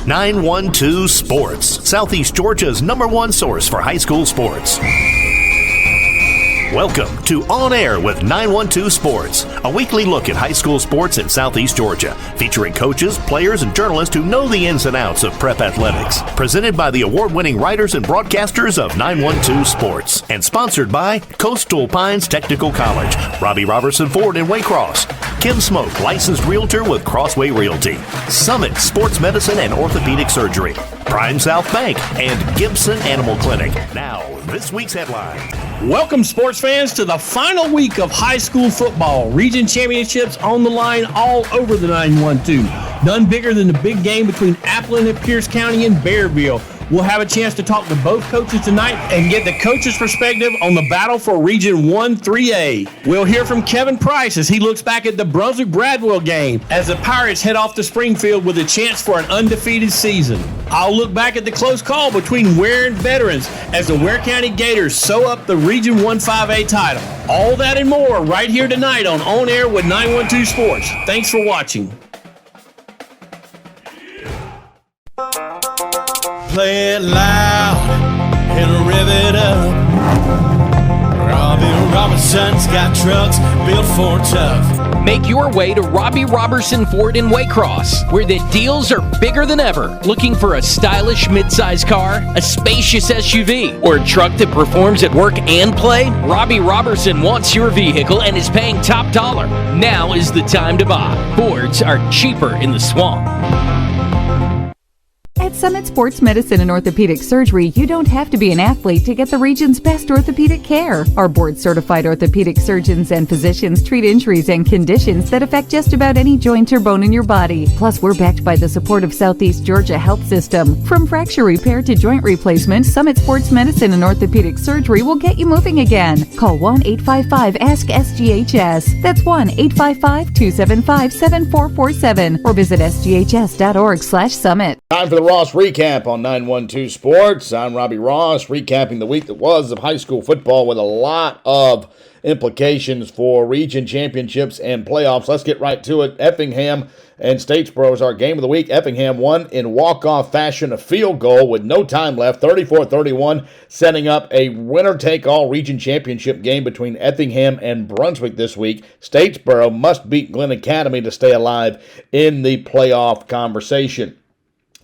912 Sports, Southeast Georgia's #1 source for high school sports. Welcome to On Air with 912 Sports, a weekly look at high school sports in Southeast Georgia, featuring coaches, players, and journalists who know the ins and outs of prep athletics. Presented by the award-winning writers and broadcasters of 912 Sports, and sponsored by Coastal Pines Technical College, Robbie Robertson Ford in Waycross, Kim Smoke, licensed realtor with Crossway Realty, Summit Sports Medicine and Orthopedic Surgery, Prime South Bank, and Gibson Animal Clinic. Now, this week's headline. Welcome, sports fans, to the final week of high school football. Region championships on the line all over the 912. None bigger than the big game between Appleton and Pierce County and Bearville. We'll have a chance to talk to both coaches tonight and get the coach's perspective on the battle for Region 1-3A. We'll hear from Kevin Price as he looks back at the Brunswick-Bradwell game as the Pirates head off to Springfield with a chance for an undefeated season. I'll look back at the close call between Ware and Veterans as the Ware County Gators sew up the Region 1-5A title. All that and more right here tonight on Air with 912 Sports. Thanks for watching. Play it loud and rev it up. Robbie Robertson's got trucks built for tough. Make your way to Robbie Robertson Ford in Waycross, where the deals are bigger than ever. Looking for a stylish midsize car, a spacious SUV, or a truck that performs at work and play? Robbie Robertson wants your vehicle and is paying top dollar. Now is the time to buy. Fords are cheaper in the swamp. At Summit Sports Medicine and Orthopedic Surgery, you don't have to be an athlete to get the region's best orthopedic care. Our board-certified orthopedic surgeons and physicians treat injuries and conditions that affect just about any joint or bone in your body. Plus, we're backed by the support of Southeast Georgia Health System. From fracture repair to joint replacement, Summit Sports Medicine and Orthopedic Surgery will get you moving again. Call 1-855-ASK-SGHS. That's 1-855-275-7447 or visit sghs.org/summit. Time for the Ross Recap on 912 Sports. I'm Robbie Ross, recapping the week that was of high school football with a lot of implications for region championships and playoffs. Let's get right to it. Effingham and Statesboro is our game of the week. Effingham won in walk-off fashion, a field goal with no time left, 34-31, setting up a winner-take-all region championship game between Effingham and Brunswick this week. Statesboro must beat Glenn Academy to stay alive in the playoff conversation.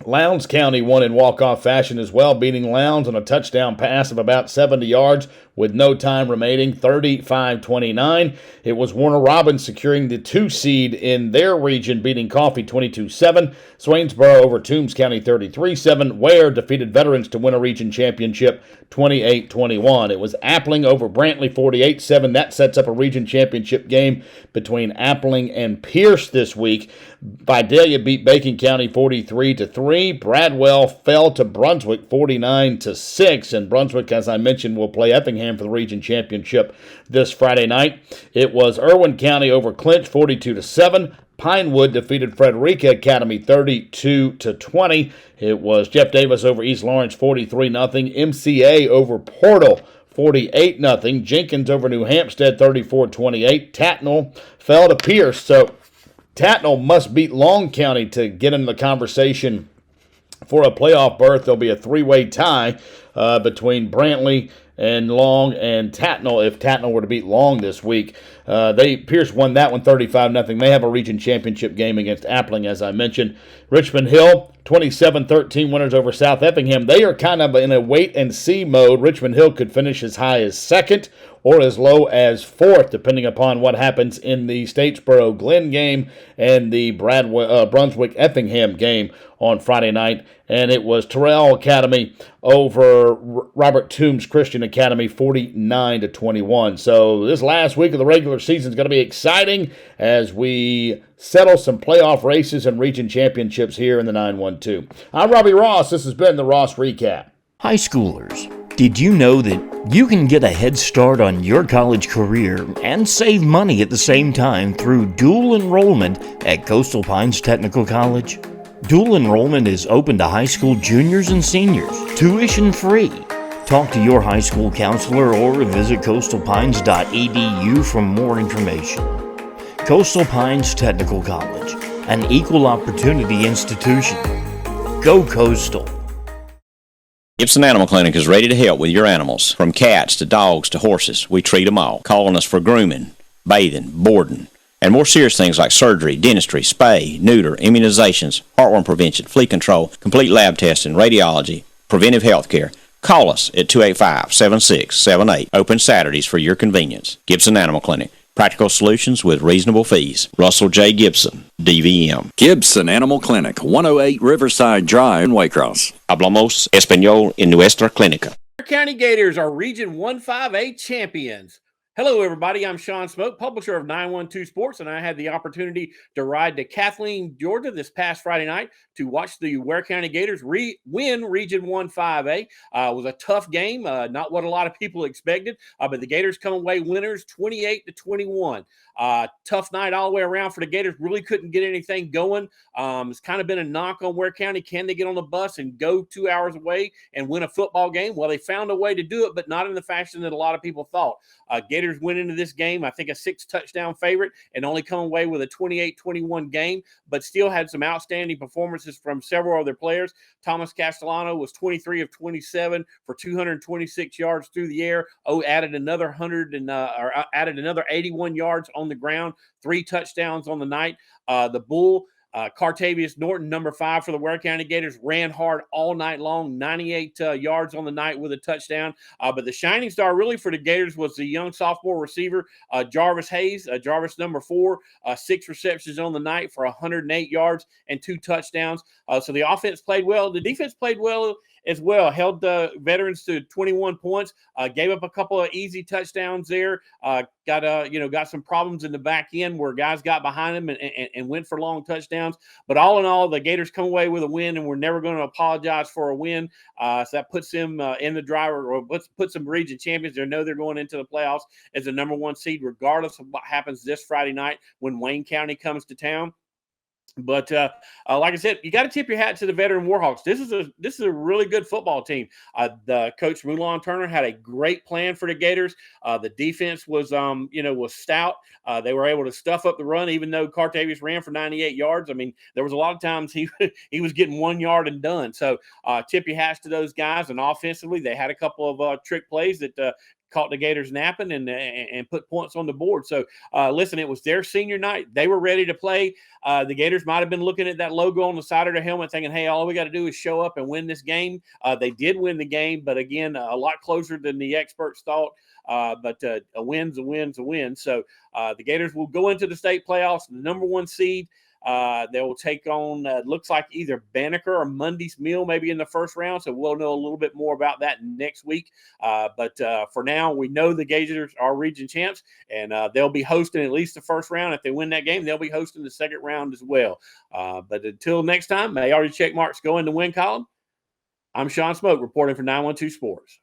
Lowndes County won in walk-off fashion as well, beating Lowndes on a touchdown pass of about 70 yards with no time remaining, 35-29. It was Warner Robins securing the 2 seed in their region, beating Coffee 22-7. Swainsboro over Toombs County 33-7. Ware defeated Veterans to win a region championship 28-21. It was Appling over Brantley 48-7. That sets up a region championship game between Appling and Pierce this week. Vidalia beat Bacon County 43-3. Bradwell fell to Brunswick 49-6. And Brunswick, as I mentioned, will play Effingham for the region championship this Friday night. It was Irwin County over Clinch 42-7. Pinewood defeated Frederica Academy 32-20. It was Jeff Davis over East Lawrence 43-0. MCA over Portal 48-0. Jenkins over New Hampstead 34-28. Tatnall fell to Pierce. So Tatnall must beat Long County to get into the conversation for a playoff berth. There'll be a 3-way tie between Brantley and Long and Tatnall if Tatnall were to beat Long this week. Pierce won that one 35-0. They have a region championship game against Appling, as I mentioned. Richmond Hill, 27-13 winners over South Effingham. They are kind of in a wait-and-see mode. Richmond Hill could finish as high as second or as low as fourth, depending upon what happens in the Statesboro-Glenn game and the Brunswick-Effingham game on Friday night. And it was Terrell Academy over Robert Toombs Christian Academy 49-21. So this last week of the regular season is going to be exciting as we settle some playoff races and region championships here in the 912. I'm Robbie Ross. This has been the Ross Recap. High schoolers, did you know that you can get a head start on your college career and save money at the same time through dual enrollment at Coastal Pines Technical College? Dual enrollment is open to high school juniors and seniors, tuition free. Talk to your high school counselor or visit coastalpines.edu for more information. Coastal Pines Technical College, an equal opportunity institution. Go Coastal! Gibson Animal Clinic is ready to help with your animals. From cats to dogs to horses, we treat them all. Call on us for grooming, bathing, boarding, and more serious things like surgery, dentistry, spay, neuter, immunizations, heartworm prevention, flea control, complete lab testing, radiology, preventive health care. Call us at 285-7678. Open Saturdays for your convenience. Gibson Animal Clinic. Practical solutions with reasonable fees. Russell J. Gibson, DVM. Gibson Animal Clinic, 108 Riverside Drive in Waycross. Hablamos español en nuestra clínica. County Gators are Region 1-5A champions. Hello, everybody. I'm Sean Smoke, publisher of 912 Sports, and I had the opportunity to ride to Kathleen, Georgia this past Friday night to watch the Ware County Gators win Region 1-5A. It was a tough game, not what a lot of people expected, but the Gators come away winners 28-21. Tough night all the way around for the Gators. Really couldn't get anything going. It's kind of been a knock on Ware County. Can they get on the bus and go 2 hours away and win a football game? Well, they found a way to do it, but not in the fashion that a lot of people thought. Gators went into this game, I think, a 6-touchdown favorite and only come away with a 28-21 game, but still had some outstanding performances from several of their players. Thomas Castellano was 23 of 27 for 226 yards through the air. Added another 81 yards on the ground, 3 touchdowns on the night. The Bull, Cartavius Norton, number 5 for the Ware County Gators, ran hard all night long, 98 yards on the night with a touchdown. But the shining star really for the Gators was the young sophomore receiver, Jarvis Hayes, Jarvis number 4, 6 receptions on the night for 108 yards and 2 touchdowns. So the offense played well. The defense played well as well, held the veterans to 21 points, gave up a couple of easy touchdowns there, got some problems in the back end where guys got behind them and went for long touchdowns. But all in all, the Gators come away with a win, and we're never going to apologize for a win. So that puts them in the driver, or puts them region champions. They know they're going into the playoffs as the number 1 seed, regardless of what happens this Friday night when Wayne County comes to town. But like I said, you got to tip your hat to the veteran Warhawks. This is a really good football team. The coach Mulan Turner had a great plan for the Gators. The defense was stout. They were able to stuff up the run, even though Cartavius ran for 98 yards. I mean, there was a lot of times he was getting 1 yard and done. So tip your hats to those guys. And offensively, they had a couple of trick plays that caught the Gators napping and put points on the board. So, listen, it was their senior night. They were ready to play. The Gators might have been looking at that logo on the side of their helmet thinking, hey, all we got to do is show up and win this game. They did win the game, but, again, a lot closer than the experts thought. But a win's a win's a win. So the Gators will go into the state playoffs, the number 1 seed. They will take on, looks like either Banneker or Mundy's Mill maybe in the first round. So we'll know a little bit more about that next week. But for now, we know the Gators are region champs, and they'll be hosting at least the first round. If they win that game, they'll be hosting the second round as well. But until next time, may already check marks go in the win column. I'm Sean Smoke reporting for 912 Sports.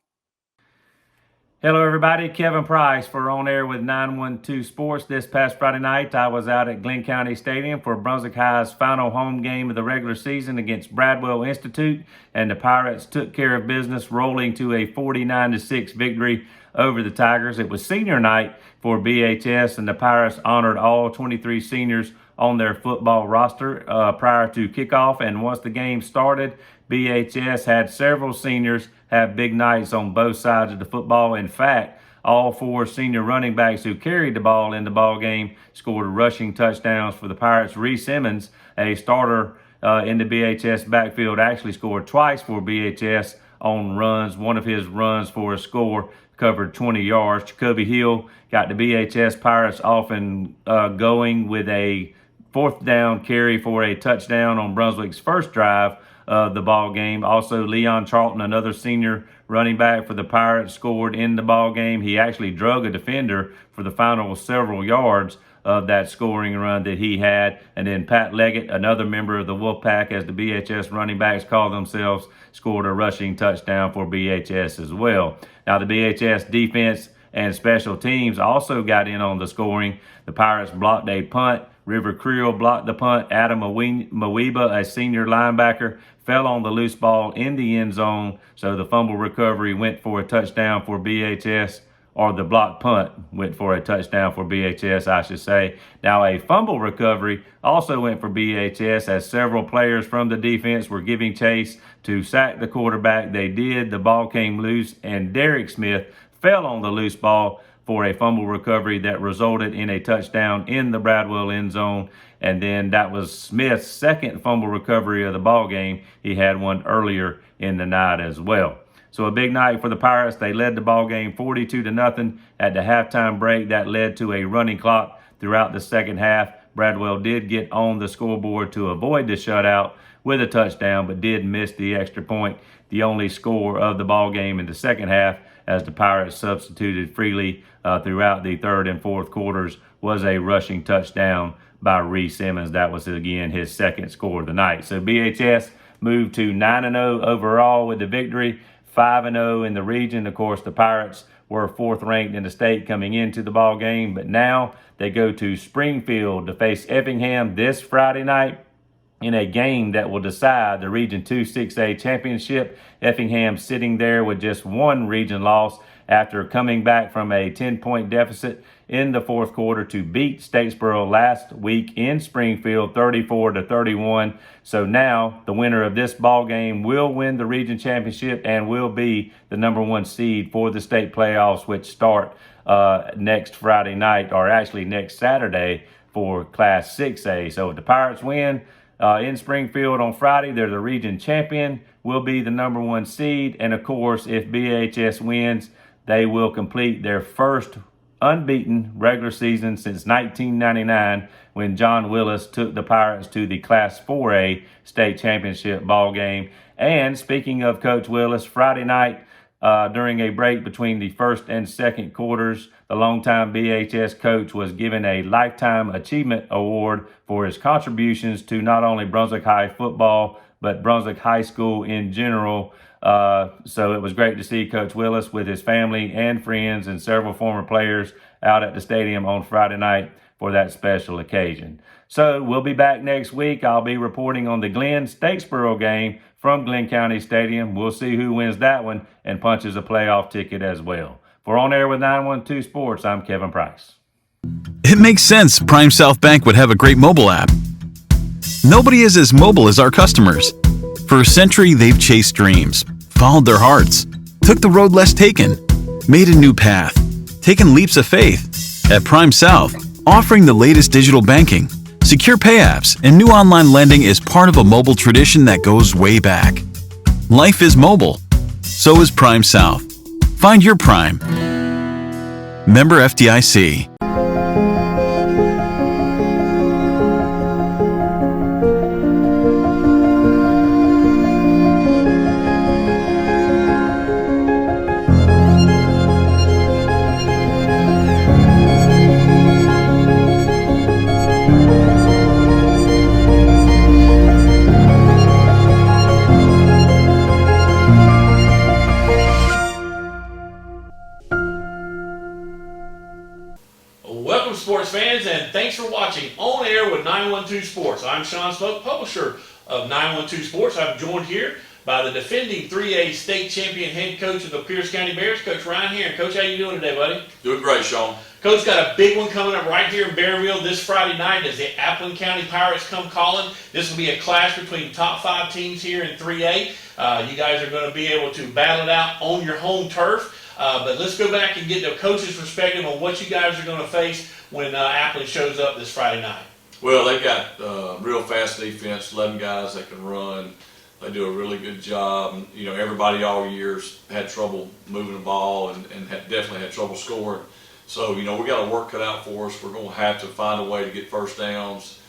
Hello, everybody. Kevin Price for On Air with 912 Sports. This past Friday night, I was out at Glenn County Stadium for Brunswick High's final home game of the regular season against Bradwell Institute, and the Pirates took care of business, rolling to a 49-6 victory over the Tigers. It was senior night for BHS, and the Pirates honored all 23 seniors on their football roster prior to kickoff. And once the game started, BHS had several seniors have big nights on both sides of the football. In fact, all 4 senior running backs who carried the ball in the ball game scored rushing touchdowns for the Pirates. Reese Simmons, a starter in the BHS backfield, actually scored twice for BHS on runs. One of his runs for a score covered 20 yards. Jacoby Hill got the BHS Pirates off and going with a 4th down carry for a touchdown on Brunswick's first drive of the ball game. Also, Leon Charlton, another senior running back for the Pirates, scored in the ball game. He actually drug a defender for the final several yards of that scoring run that he had. And then Pat Leggett, another member of the Wolfpack, as the BHS running backs call themselves, scored a rushing touchdown for BHS as well. Now, the BHS defense and special teams also got in on the scoring. The Pirates blocked a punt. River Creel blocked the punt. Adam Mawiba, a senior linebacker, fell on the loose ball in the end zone, so the fumble recovery went for a touchdown for BHS or the block punt went for a touchdown for BHS, I should say. Now, a fumble recovery also went for BHS as several players from the defense were giving chase to sack the quarterback. They did. The ball came loose, and Derek Smith fell on the loose ball for a fumble recovery that resulted in a touchdown in the Bradwell end zone. And then that was Smith's second fumble recovery of the ball game. He had one earlier in the night as well. So a big night for the Pirates. They led the ball game 42-0 at the halftime break. That led to a running clock throughout the second half. Bradwell did get on the scoreboard to avoid the shutout with a touchdown, but did miss the extra point, the only score of the ball game in the second half, as the Pirates substituted freely throughout the third and fourth quarters, was a rushing touchdown by Reese Simmons. That was, again, his second score of the night. So BHS moved to 9-0 overall with the victory, 5-0 in the region. Of course, the Pirates were fourth ranked in the state coming into the ball game, but now they go to Springfield to face Effingham this Friday night in a game that will decide the Region 2 6A championship. Effingham sitting there with just one region loss after coming back from a 10-point deficit in the fourth quarter to beat Statesboro last week in Springfield 34-31. So now the winner of this ball game will win the region championship and will be the number one seed for the state playoffs, which start next Friday night, or actually next Saturday for Class 6A. So if the Pirates win in Springfield on Friday, they're the region champion, will be the number one seed. And of course, if BHS wins, they will complete their first unbeaten regular season since 1999, when John Willis took the Pirates to the Class 4A state championship ball game. And speaking of Coach Willis, Friday night during a break between the first and second quarters, the longtime BHS coach was given a Lifetime Achievement Award for his contributions to not only Brunswick High football, but Brunswick High School in general. So it was great to see Coach Willis with his family and friends and several former players out at the stadium on Friday night for that special occasion. So we'll be back next week. I'll be reporting on the Glenn Statesboro game from Glenn County Stadium. We'll see who wins that one and punches a playoff ticket as well. For On Air with 912 Sports, I'm Kevin Price. It makes sense Prime South Bank would have a great mobile app. Nobody is as mobile as our customers. For a century, they've chased dreams, followed their hearts, took the road less taken, made a new path, taken leaps of faith. At Prime South, offering the latest digital banking, secure pay apps, and new online lending is part of a mobile tradition that goes way back. Life is mobile. So is Prime South. Find your Prime. Member FDIC. Welcome, sports fans, and thanks for watching On Air with 912 Sports. I'm Sean Smoke, publisher of 912 Sports. I'm joined here by the defending 3A state champion head coach of the Pierce County Bears, Coach Ryan Heron. Coach, how you doing today, buddy? Doing great, Sean. Coach, got a big one coming up right here in Bearville this Friday night as the Applin County Pirates come calling. This will be a clash between top 5 teams here in 3A. You guys are going to be able to battle it out on your home turf. But let's go back and get the coach's perspective on what you guys are going to face when Applin shows up this Friday night. Well, they got real fast defense, 11 guys that can run. They do a really good job. You know, everybody all year's had trouble moving the ball and definitely had trouble scoring. So, you know, we got a work cut out for us. We're going to have to find a way to get first downs,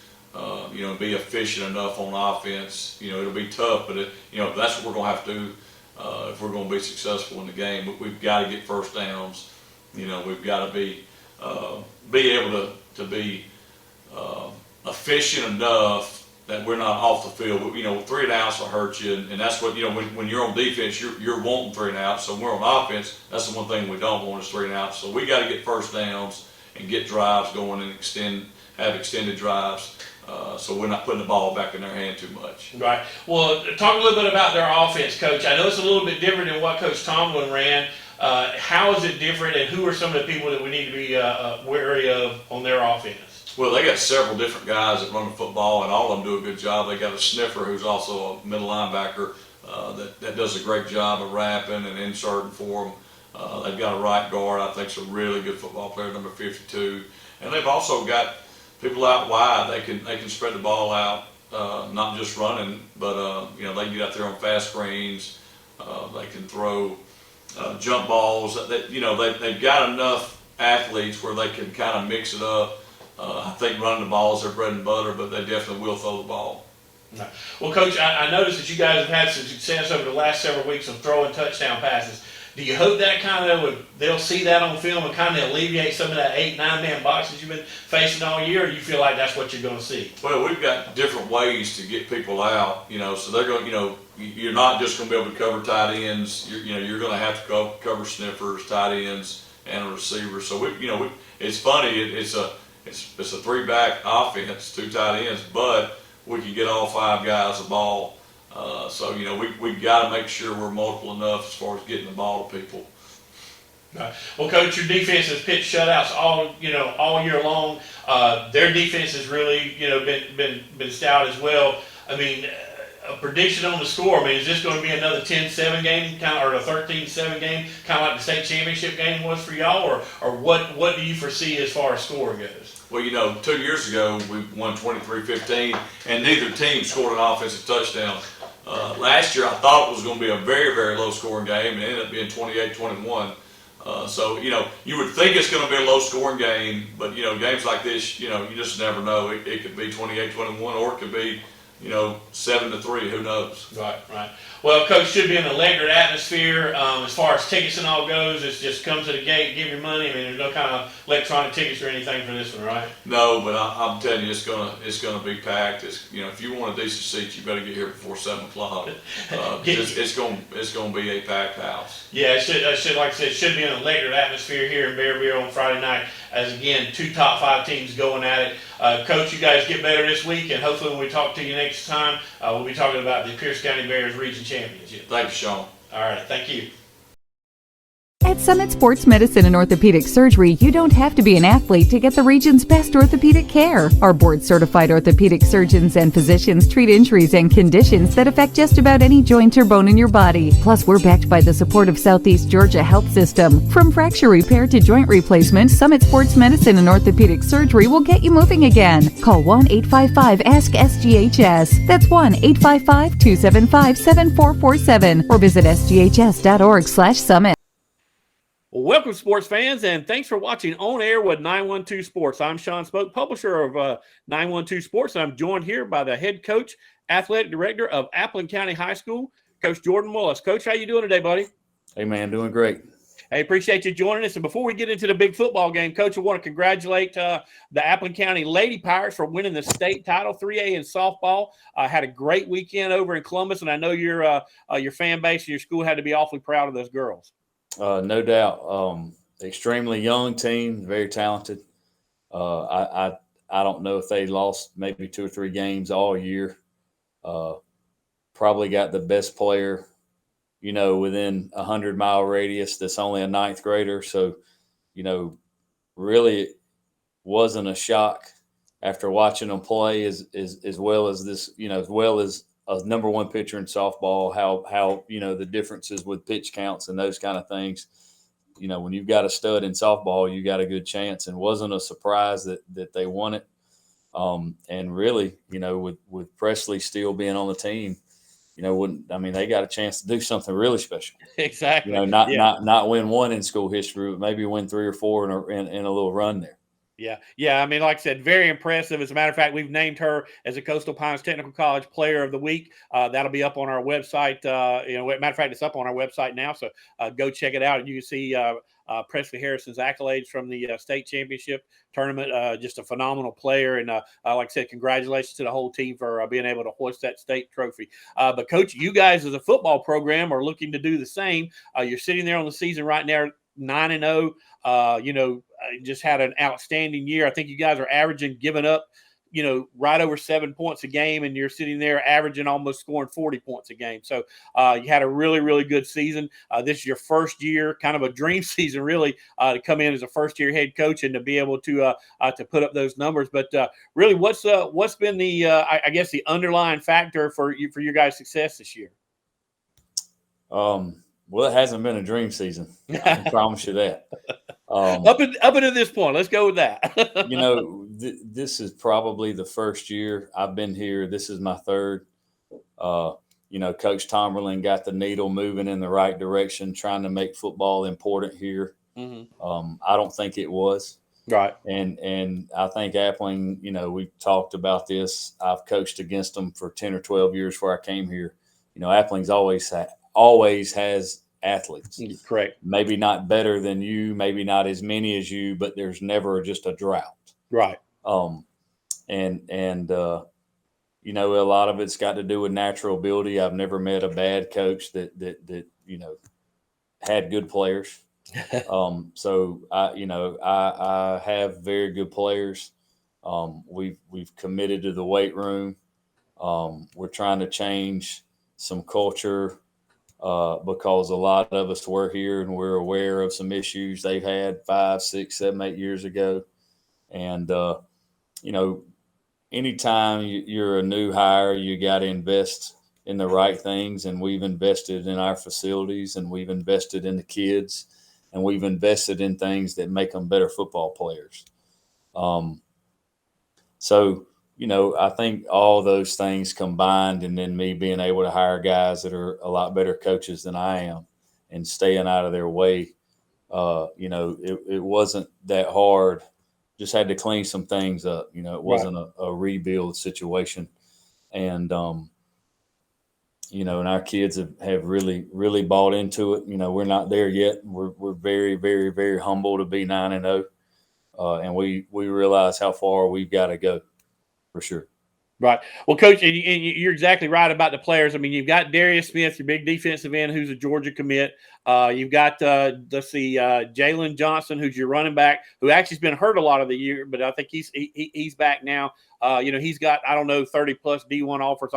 you know, be efficient enough on offense. You know, it'll be tough, but, you know, that's what we're going to have to do. If we're going to be successful in the game, we've got to get first downs. You know, we've got to be able to be efficient enough that we're not off the field. But, you know, 3 and outs will hurt you, and that's what, you know, when you're on defense, you're wanting 3 and outs. So when we're on offense, that's the one thing we don't want is 3 and outs. So we got to get first downs and get drives going and have extended drives. So we're not putting the ball back in their hand too much. Right. Well, talk a little bit about their offense, Coach. I know it's a little bit different than what Coach Tomlin ran. How is it different, and who are some of the people that we need to be wary of on their offense? Well, they got several different guys that run the football, and all of them do a good job. They got a sniffer who's also a middle linebacker that does a great job of wrapping and inserting for them. They've got a right guard, I think, is a really good football player, number 52. And they've also got people out wide. They can spread the ball out, not just running, but they can get out there on fast screens. They can throw jump balls. They've got enough athletes where they can kind of mix it up. I think running the ball is their bread and butter, but they definitely will throw the ball. Well, Coach, I noticed that you guys have had some success over the last several weeks of throwing touchdown passes. Do you hope that kind of they'll see that on film and kind of alleviate some of that 8-9 man boxes you've been facing all year, or do you feel like that's what you're going to see? Well, we've got different ways to get people out, so they're going, you're not just going to be able to cover tight ends. You're going to have to cover sniffers, tight ends, and a receiver. So it's funny. It's a 3-back offense, 2 tight ends, but we can get all 5 guys the ball. So we've got to make sure we're multiple enough as far as getting the ball to people. Well, Coach, your defense has pitched shutouts all year long. Their defense has really been stout as well. I mean, a prediction on the score. I mean, is this going to be another 10-7 game, or a 13-7 game, kind of like the state championship game was for y'all, or what do you foresee as far as scoring goes? Well, 2 years ago we won 23-15, and neither team scored an offensive touchdown. Last year I thought it was going to be a very, very low scoring game, and it ended up being 28-21. So you would think it's going to be a low scoring game, but games like this, you just never know. It could be 28-21, or it could be 7-3. Who knows? Right. Well, Coach, should be an electric atmosphere. As far as tickets and all goes, it's just come to the gate, give your money. I mean, there's no kind of electronic tickets or anything for this one, right? No, but I'm telling you, it's gonna be packed. If you want a decent seat, you better get here before 7 o'clock. It's gonna be a packed house. Yeah, it should, like I said, it should be an electric atmosphere here in Bearville on Friday night. As again, 2 top 5 teams going at it. Coach, you guys get better this week, and hopefully when we talk to you next time, we'll be talking about the Pierce County Bears Region Championship. Thanks, Sean. All right, thank you. At Summit Sports Medicine and Orthopedic Surgery, you don't have to be an athlete to get the region's best orthopedic care. Our board-certified orthopedic surgeons and physicians treat injuries and conditions that affect just about any joint or bone in your body. Plus, we're backed by the support of Southeast Georgia Health System. From fracture repair to joint replacement, Summit Sports Medicine and Orthopedic Surgery will get you moving again. Call 1-855-ASK-SGHS. That's 1-855-275-7447 or visit sghs.org/summit. Welcome, sports fans, and thanks for watching On Air with 912 Sports. I'm Sean Spoke, publisher of 912 Sports, and I'm joined here by the head coach, athletic director of Appleton County High School, Coach Jordan Willis. Coach, how you doing today, buddy? Hey, man, doing great. Hey, appreciate you joining us. And before we get into the big football game, Coach, I want to congratulate the Appleton County Lady Pirates for winning the state title, 3A in softball. Had a great weekend over in Columbus, and I know your fan base and your school had to be awfully proud of those girls. No doubt. Extremely young team, very talented. I don't know if they lost maybe 2 or 3 games all year. Probably got the best player, within a 100-mile radius that's only a 9th grader. So, really wasn't a shock after watching them play as well as this, as well as a number 1 pitcher in softball, how the differences with pitch counts and those kind of things. When you've got a stud in softball, you got a good chance, and wasn't a surprise that they won it. And really, with Presley still being on the team, they got a chance to do something really special. Exactly. Not win 1 in school history, but maybe win 3 or 4 in a little run there. Yeah. I mean, like I said, very impressive. As a matter of fact, we've named her as a Coastal Pines Technical College Player of the Week. That'll be up on our website. Matter of fact, it's up on our website now. So go check it out, and you can see Presley Harrison's accolades from the state championship tournament. Just a phenomenal player, and like I said, congratulations to the whole team for being able to hoist that state trophy. But Coach, you guys as a football program are looking to do the same. You're sitting there on the season right now, 9-0. Just had an outstanding year. I think you guys are averaging, giving up right over 7 points a game, and you're sitting there averaging almost scoring 40 points a game. So you had a really, really good season. This is your first year, kind of a dream season, really, to come in as a first-year head coach and to be able to put up those numbers. But really, what's been the I guess the underlying factor for your guys' success this year? Well, it hasn't been a dream season. I can promise you that. Up until this point, let's go with that. This is probably the first year I've been here. This is my third. Coach Tomberlin got the needle moving in the right direction, trying to make football important here. Mm-hmm. I don't think it was. Right. And I think Appling, we talked about this. I've coached against them for 10 or 12 years before I came here. Appling's always has athletes. Correct. Maybe not better than you, maybe not as many as you, but there's never just a drought. Right. A lot of it's got to do with natural ability. I've never met a bad coach that had good players. So I have very good players. We've committed to the weight room. We're trying to change some culture because a lot of us were here and we're aware of some issues they've had 5, 6, 7, 8 years ago. And, anytime you're a new hire, you got to invest in the right things. And we've invested in our facilities, and we've invested in the kids, and we've invested in things that make them better football players. I think all those things combined, and then me being able to hire guys that are a lot better coaches than I am and staying out of their way, it wasn't that hard. Just had to clean some things up. It wasn't a rebuild situation. And, and our kids have really, really bought into it. We're not there yet. We're very, very, very humble to be 9-0. And we realize how far we've got to go for sure. Right. Well, Coach, and you're exactly right about the players. I mean, you've got Darius Smith, your big defensive end, who's a Georgia commit. You've got, Jalen Johnson, who's your running back, who actually has been hurt a lot of the year, but I think he's back now. He's got, 30-plus D1 offers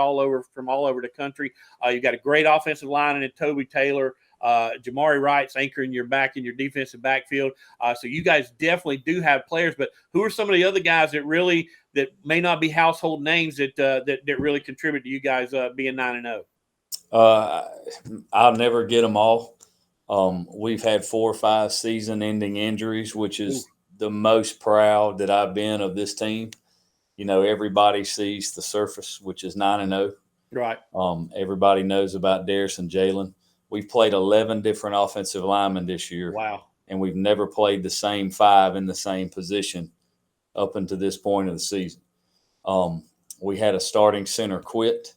from all over the country. You've got a great offensive line in Toby Taylor. Jamari Wright's anchoring your back in your defensive backfield. So you guys definitely do have players, but who are some of the other guys that may not be household names that really contribute to you guys being 9-0? I'll never get them all. We've had 4 or 5 season-ending injuries, which is the most proud that I've been of this team. Everybody sees the surface, which is 9-0. Right. Everybody knows about Darius and Jalen. We've played 11 different offensive linemen this year. Wow. And we've never played the same 5 in the same position up until this point of the season. We had a starting center quit.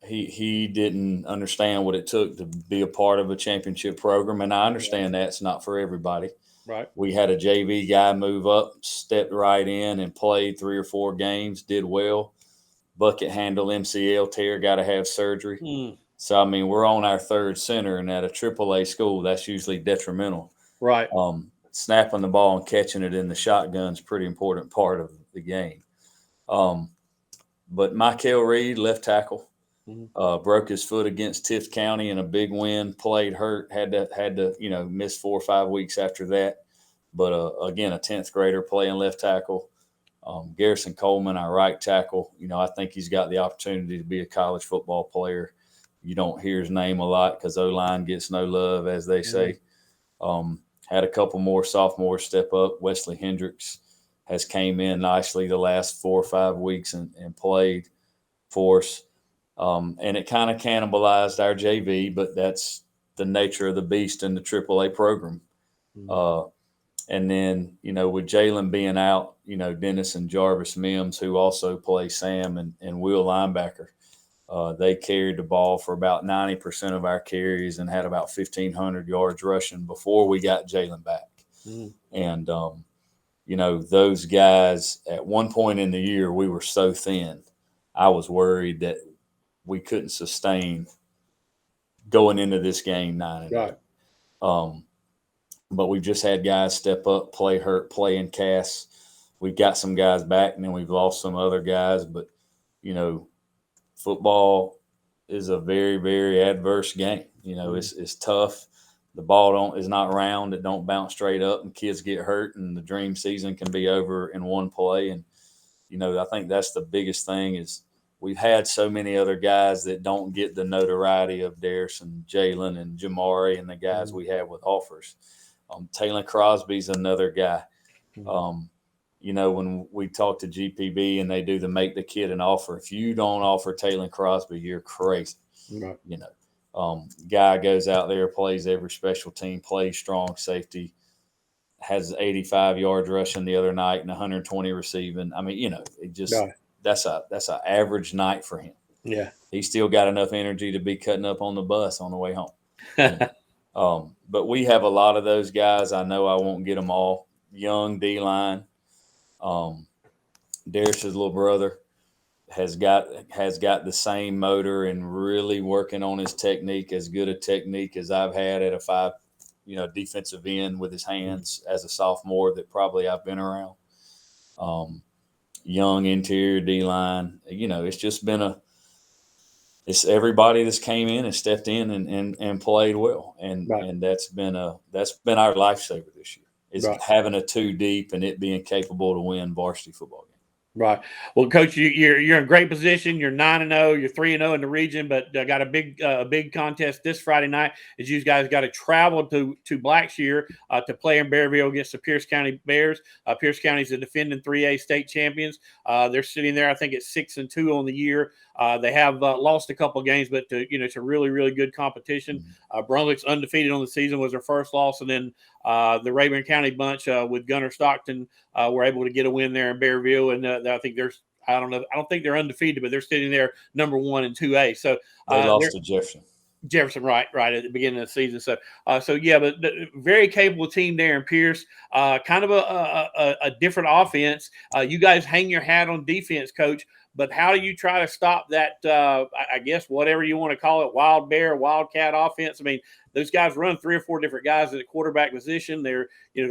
He didn't understand what it took to be a part of a championship program, and I understand that's not for everybody. Right. We had a JV guy move up, stepped right in, and played 3 or 4 games, did well. Bucket handle MCL tear, got to have surgery. So, we're on our 3rd center, and at a AAA school, that's usually detrimental. Right. Snapping the ball and catching it in the shotgun is a pretty important part of the game. But Michael Reed, left tackle, broke his foot against Tift County in a big win, played hurt, had to miss 4 or 5 weeks after that. But again, a 10th grader playing left tackle. Garrison Coleman, our right tackle, I think he's got the opportunity to be a college football player. You don't hear his name a lot because O-line gets no love, as they say. Had a couple more sophomores step up. Wesley Hendricks has came in nicely the last 4 or 5 weeks and played for us. And it kind of cannibalized our JV, but that's the nature of the beast in the AAA program. And then, with Jalen being out, Dennis and Jarvis Mims, who also play Sam and Will linebacker, they carried the ball for about 90% of our carries and had about 1,500 yards rushing before we got Jalen back. And, those guys, at one point in the year, we were so thin. I was worried that we couldn't sustain going into this game 9-0. Right. But we've just had guys step up, play hurt, play in casts. we've got some guys back, and then we've lost some other guys. But, you know, football is a very, very adverse game. You know, it's tough. The ball is not round. It don't bounce straight up, and kids get hurt, and the dream season can be over in one play. And, you know, I think that's the biggest thing is we've had so many other guys that don't get the notoriety of Darius and Jalen and Jamari and the guys we have with offers. Taylor Crosby's another guy. You know, when we talk to GPB and they do make the kid an offer, if you don't offer Taylor Crosby, you're crazy. Right. You know, guy goes out there, plays every special team, plays strong safety, has 85 yards rushing the other night and 120 receiving. I mean, you know, it just that's a average night for him. Yeah, he still got enough energy to be cutting up on the bus on the way home. You know? But we have a lot of those guys. I know I won't get them all. Young D-line. Darius's little brother has got the same motor and really working on his technique, as good a technique as I've had at a 5, you know, defensive end with his hands as a sophomore that probably I've been around. Young interior D-line. You know, it's just been it's everybody that's came in and stepped in and played well. And that's been our lifesaver this year. Is having a 2 deep and it being capable to win varsity football games. Right. Well, Coach, you're in great position. You're 9-0. You're 3-0 in the region, but got a big contest this Friday night. As you guys got to travel to Blackshear to play in Bearville against the Pierce County Bears. Pierce County is the defending 3A state champions. They're sitting there, I think, at 6-2 on the year. They have lost a couple of games, but it's a really, really good competition. Brunswick's undefeated on the season, was their first loss, and then the Rayburn County bunch with Gunner Stockton were able to get a win there in Bearville, and I think I don't think they're undefeated, but they're sitting there number 1 in 2A. So they lost to Jefferson, right at the beginning of the season. So yeah, but very capable team there in Pierce. Kind of a different offense. You guys hang your hat on defense, Coach. But how do you try to stop that, I guess, whatever you want to call it, wild bear, wildcat offense? I mean, those guys run 3 or 4 different guys at the quarterback position. They're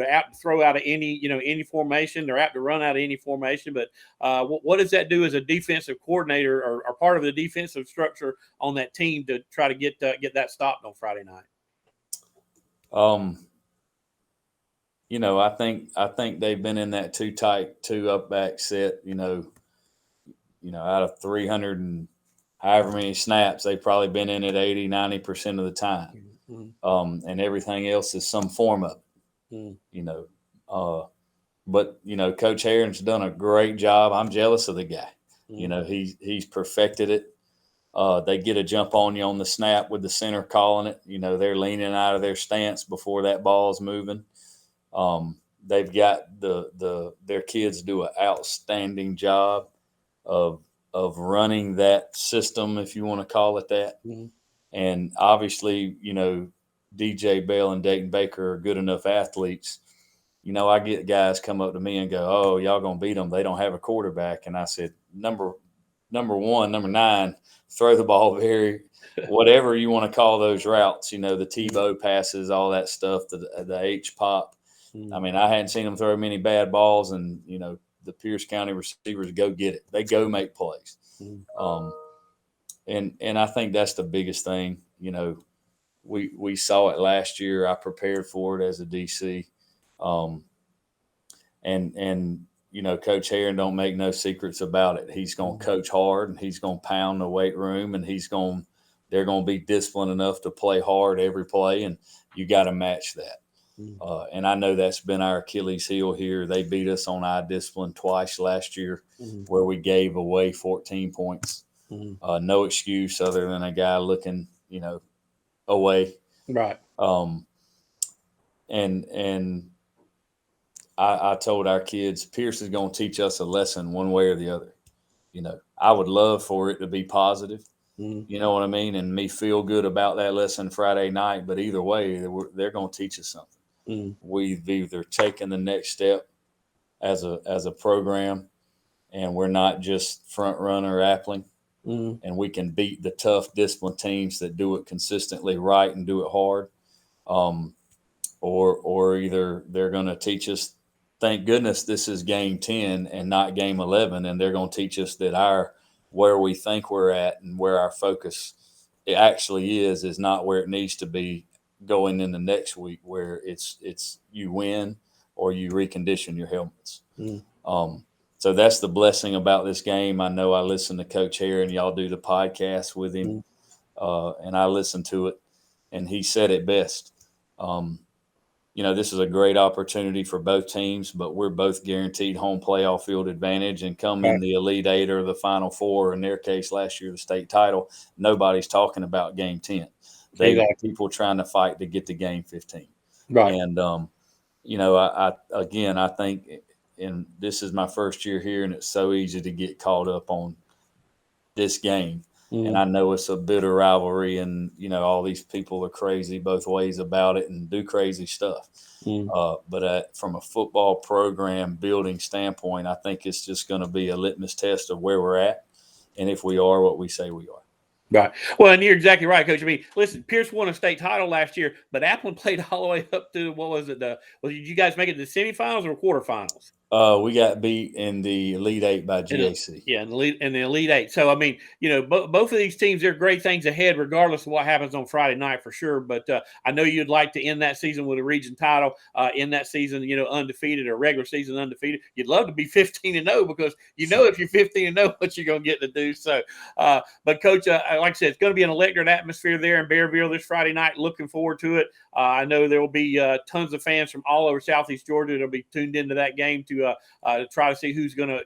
apt to throw out of any formation. They're apt to run out of any formation. But what does that do as a defensive coordinator or part of the defensive structure on that team to try to get that stopped on Friday night? You know, I think they've been in that too tight, 2 up back set, out of 300 and however many snaps, they've probably been in it 80-90% of the time. And everything else is some form of it, But, Coach Herron's done a great job. I'm jealous of the guy. He's perfected it. They get a jump on you on the snap with the center calling it. They're leaning out of their stance before that ball's moving. They've got their kids do an outstanding job of running that system, if you want to call it that. And obviously, DJ Bell and Dayton Baker are good enough athletes. I get guys come up to me and go, "Oh, y'all gonna beat them? They don't have a quarterback." And I said, number 1, number 9, throw the ball whatever you want to call those routes. The Tebow passes, all that stuff, the H pop. I mean, I hadn't seen them throw many bad balls, and the Pierce County receivers go get it. They go make plays. And I think that's the biggest thing. We saw it last year. I prepared for it as a DC. Coach Herron don't make no secrets about it. He's going to coach hard, and he's going to pound the weight room, and they're going to be disciplined enough to play hard every play, and you got to match that. And I know that's been our Achilles heel here. They beat us on eye discipline twice last year, where we gave away 14 points. No excuse other than a guy looking, away. Right. And I told our kids, Pierce is going to teach us a lesson one way or the other. I would love for it to be positive. You know what I mean? And me feel good about that lesson Friday night. But either way, they're going to teach us something. We've either taken the next step as a program, and we're not just front runner appling, and we can beat the tough disciplined teams that do it consistently right and do it hard, or either they're going to teach us thank goodness this is game 10 and not game 11, and they're going to teach us that where we think we're at and where our focus it actually is not where it needs to be going in the next week, where it's you win or you recondition your helmets. So that's the blessing about this game. I know I listen to Coach Hare, and y'all do the podcast with him, and I listen to it, and he said it best. This is a great opportunity for both teams, but we're both guaranteed home playoff field advantage, and come in the Elite Eight or the Final Four, in their case last year, the state title, nobody's talking about game 10. They got people trying to fight to get to game 15. Right. And, I think, and this is my first year here, and it's so easy to get caught up on this game. And I know it's a bitter rivalry, and, all these people are crazy both ways about it and do crazy stuff. But from a football program building standpoint, I think it's just going to be a litmus test of where we're at and if we are what we say we are. Right. Well, and you're exactly right, Coach. I mean, listen, Pierce won a state title last year, but Appleton played all the way up to, what was it? Did you guys make it to the semifinals or quarterfinals? We got beat in the Elite Eight by GAC. In the Elite Eight. So, I mean, both of these teams, they're great things ahead, regardless of what happens on Friday night for sure. But I know you'd like to end that season with a region title, end that season, undefeated, or regular season undefeated. You'd love to be 15-0 because if you're 15-0, what you're going to get to do. So, but Coach, like I said, it's going to be an electric atmosphere there in Bearville this Friday night. Looking forward to it. I know there will be tons of fans from all over Southeast Georgia that'll be tuned into that game to try to see who's gonna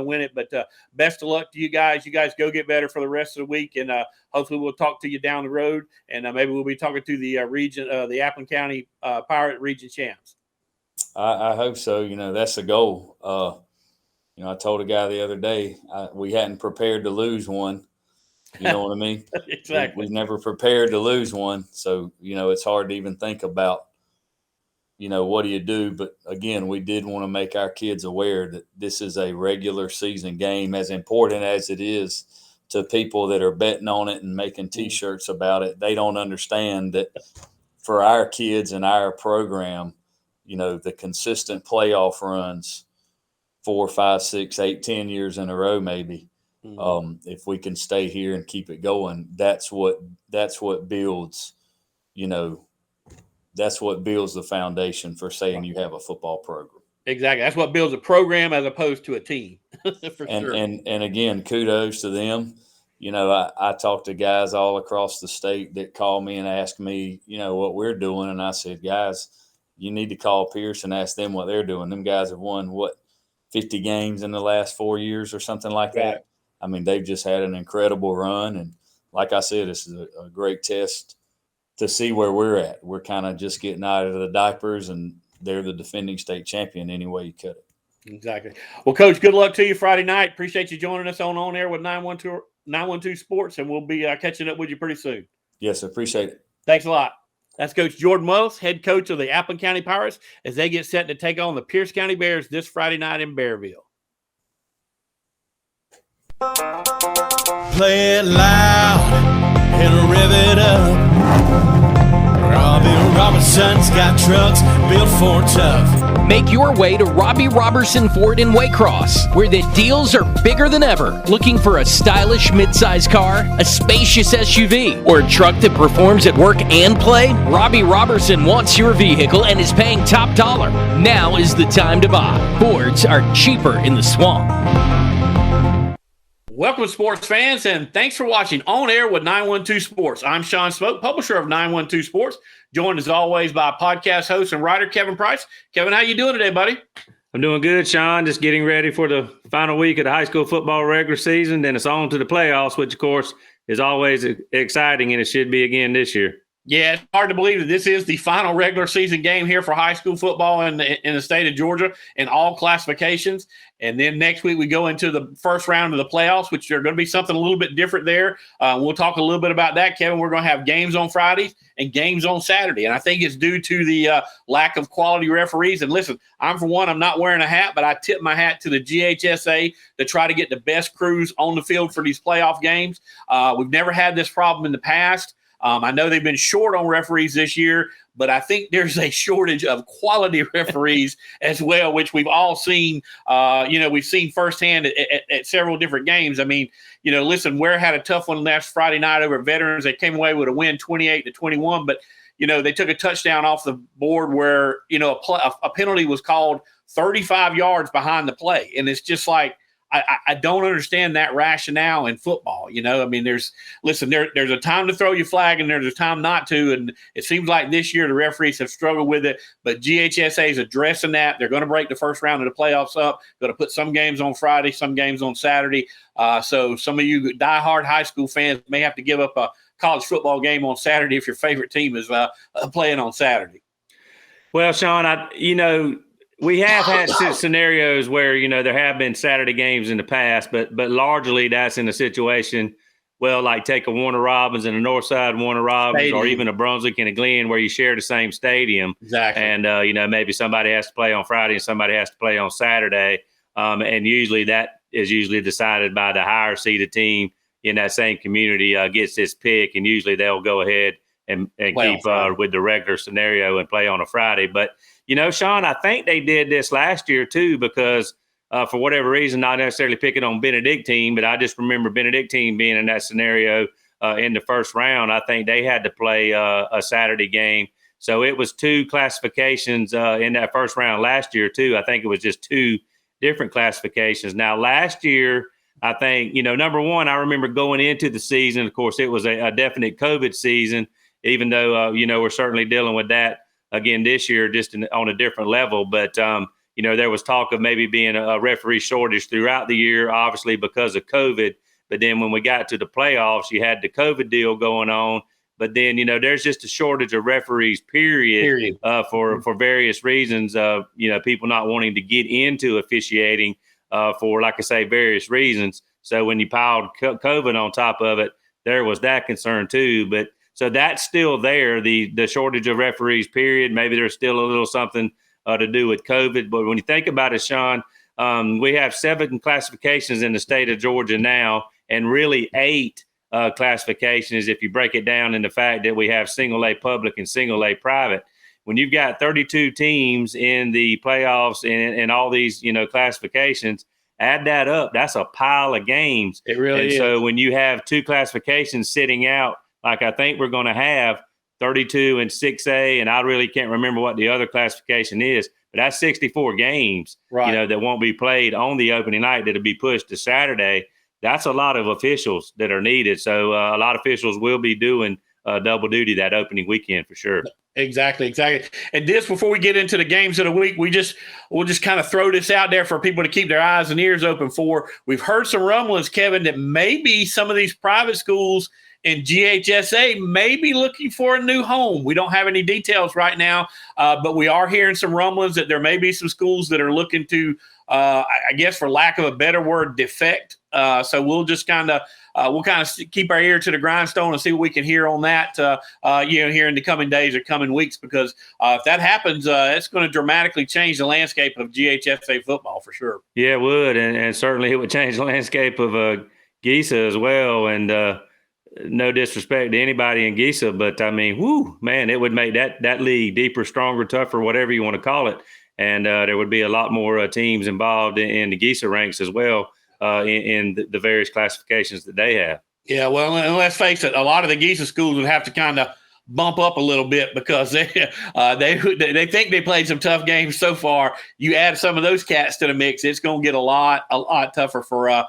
win it. But best of luck to you guys. You guys go get better for the rest of the week, and hopefully we'll talk to you down the road, and maybe we'll be talking to the region, the Appleton County Pirate Region champs. I hope so. That's the goal. I told a guy the other day we hadn't prepared to lose one. You know what I mean? Exactly. We've never prepared to lose one. So, it's hard to even think about, what do you do? But again, we did want to make our kids aware that this is a regular season game, as important as it is to people that are betting on it and making T-shirts about it. They don't understand that for our kids and our program, the consistent playoff runs 4, 5, 6, 8, 10 years in a row, maybe. If we can stay here and keep it going, that's what builds, that's what builds the foundation for saying you have a football program. Exactly. That's what builds a program as opposed to a team. For sure. And again, kudos to them. I talk to guys all across the state that call me and ask me, what we're doing. And I said, guys, you need to call Pierce and ask them what they're doing. Them guys have won 50 games in the last 4 years or something like that. I mean, they've just had an incredible run. And like I said, this is a great test to see where we're at. We're kind of just getting out of the diapers, and they're the defending state champion any way you cut it. Exactly. Well, Coach, good luck to you Friday night. Appreciate you joining us on Air with 912 Sports, and we'll be catching up with you pretty soon. Yes, I appreciate it. Thanks a lot. That's Coach Jordan Wells, head coach of the Appleton County Pirates, as they get set to take on the Pierce County Bears this Friday night in Bearville. Play it loud and rev it up. Robbie Robertson's got trucks built for tough. Make your way to Robbie Robertson Ford in Waycross, where the deals are bigger than ever. Looking for a stylish midsize car, a spacious SUV, or a truck that performs at work and play? Robbie Robertson wants your vehicle and is paying top dollar. Now is the time to buy. Fords are cheaper in the swamp. Welcome, sports fans, and thanks for watching On Air with 912 Sports. I'm Sean Smoke, publisher of 912 Sports, joined as always by podcast host and writer Kevin Price. Kevin, how you doing today, buddy? I'm doing good, Sean. Just getting ready for the final week of the high school football regular season. Then it's on to the playoffs, which, of course, is always exciting, and it should be again this year. Yeah, it's hard to believe that this is the final regular season game here for high school football in the state of Georgia in all classifications. And then next week we go into the first round of the playoffs, which are going to be something a little bit different there. We'll talk a little bit about that, Kevin. We're going to have games on Fridays and games on Saturday. And I think it's due to the lack of quality referees. And listen, I'm not wearing a hat, but I tip my hat to the GHSA to try to get the best crews on the field for these playoff games. We've never had this problem in the past. I know they've been short on referees this year, but I think there's a shortage of quality referees as well, which we've all seen. We've seen firsthand at several different games. I mean, listen, Ware had a tough one last Friday night over at Veterans. They came away with a win 28-21, but they took a touchdown off the board where, a penalty was called 35 yards behind the play. And it's just like, I don't understand that rationale in football. I mean, there's a time to throw your flag and there's a time not to. And it seems like this year the referees have struggled with it, but GHSA is addressing that. They're going to break the first round of the playoffs up, going to put some games on Friday, some games on Saturday. So some of you diehard high school fans may have to give up a college football game on Saturday if your favorite team is playing on Saturday. Well, Sean, we have had scenarios where, there have been Saturday games in the past, but largely that's in a situation, like take a Warner Robins and a Northside Warner Robins stadium, or even a Brunswick and a Glen where you share the same stadium. Exactly. And, maybe somebody has to play on Friday and somebody has to play on Saturday. And usually that is decided by the higher seeded team in that same community gets this pick. And usually they'll go ahead and keep with the regular scenario and play on a Friday. But, Sean, I think they did this last year too, because for whatever reason, not necessarily picking on Benedictine, but I just remember Benedictine being in that scenario in the first round. I think they had to play a Saturday game. So it was two classifications in that first round last year too. I think it was just two different classifications. Now, last year, I think, number one, I remember going into the season, of course, it was a definite COVID season, even though, we're certainly dealing with that again this year, just on a different level. But, there was talk of maybe being a referee shortage throughout the year, obviously because of COVID. But then when we got to the playoffs, you had the COVID deal going on. But then, there's just a shortage of referees, period. For various reasons, people not wanting to get into officiating for, like I say, various reasons. So when you piled COVID on top of it, there was that concern too. But so that's still there, the shortage of referees, period. Maybe there's still a little something to do with COVID. But when you think about it, Sean, we have 7 classifications in the state of Georgia now, and really 8 classifications if you break it down in the fact that we have single A public and single A private. When you've got 32 teams in the playoffs and all these, classifications, add that up, that's a pile of games. It really is. So when you have 2 classifications sitting out, like I think we're going to have 32 and 6A, and I really can't remember what the other classification is, but that's 64 games, right, that won't be played on the opening night, that'll be pushed to Saturday. That's a lot of officials that are needed. So a lot of officials will be doing double duty that opening weekend for sure. Exactly. And this, before we get into the games of the week, we'll just kind of throw this out there for people to keep their eyes and ears open for. We've heard some rumblings, Kevin, that maybe some of these private schools in GHSA may be looking for a new home. We don't have any details right now, but we are hearing some rumblings that there may be some schools that are looking to, I guess, for lack of a better word, defect. So we'll just kind of keep our ear to the grindstone and see what we can hear on that, here in the coming days or coming weeks, because if that happens, it's going to dramatically change the landscape of GHSA football for sure. Yeah, it would. And certainly it would change the landscape of GISA as well. And no disrespect to anybody in GISA, but I mean, it would make that league deeper, stronger, tougher, whatever you want to call it. And there would be a lot more teams involved in the GISA ranks as well. In the various classifications that they have. Yeah, well, and let's face it, a lot of the GISA schools would have to kind of bump up a little bit because they think they played some tough games so far. You add some of those cats to the mix, it's going to get a lot tougher for